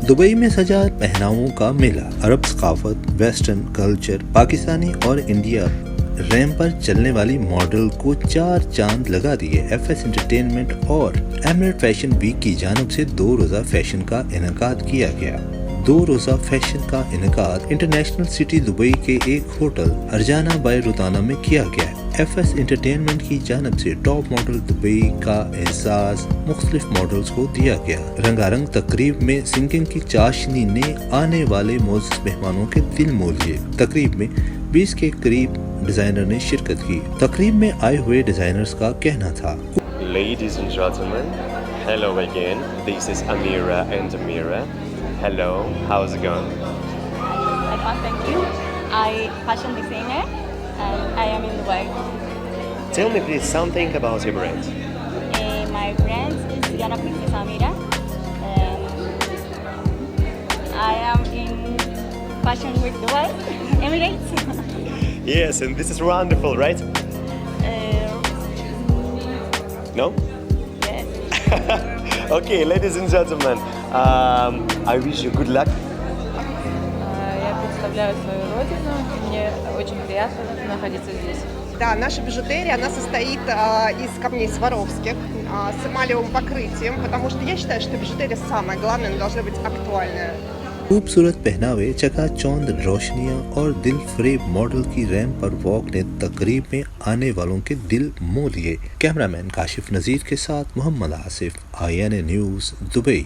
Dubai में सजा पहनावों का मेला, अरब सकाफत, वेस्टर्न कल्चर, पाकिस्तानी और इंडिया रैंप पर चलने वाली मॉडल को 4 चांद लगा दिए। एफएस एंटरटेनमेंट और एमिरेट फैशन वीक की जानिब से 2 रोज़ा फैशन का इनेकाद किया गया। 2 रोज़ा फैशन का इनेकाद इंटरनेशनल सिटी दुबई के एक होटल अर्जाना बाय रुताना में किया गया। एफएस एंटरटेनमेंट की जानिब से टॉप मॉडल दुबई का एहसास मुख्तलिफ मॉडल्स को दिया गया। रंगारंग तकरीब में सिंगिंग की चाशनी ने आने वाले मोअज़्ज़ज़ मेहमानों के दिल मोल लिए। तकरीब में 20 के करीब डिजाइनर ने शिरकत की। तकरीब में आए हुए डिजाइनर्स का कहना था, Ladies and gentlemen, hello again. This is Amira and Amira. Hello, how's it going? I'm fine, thank you. I'm fashion designer and I am in Dubai. Tell me please something about your brand. My brand is Yana Princess Amira. I am in Fashion Week Dubai, Emirates. Yes, and this is wonderful, right? No? Yes. Okay, ladies and gentlemen, I wish you good luck. Я представляю свою родину, мне очень приятно находиться здесь. Да, наша бижутерия, она состоит из камней сваровских с эмалевым покрытием, потому что я считаю, что бижутерия самое главное, она должна быть актуальная. खूबसूरत पहनावे, चकाचौंध रोशनियां और दिल फरेब model की ramp पर walk ने तकरीब में आने वालों के दिल मोह लिए। कैमरामैन काशिफ नज़ीर के साथ Mohammad Asif, INA news, Dubai.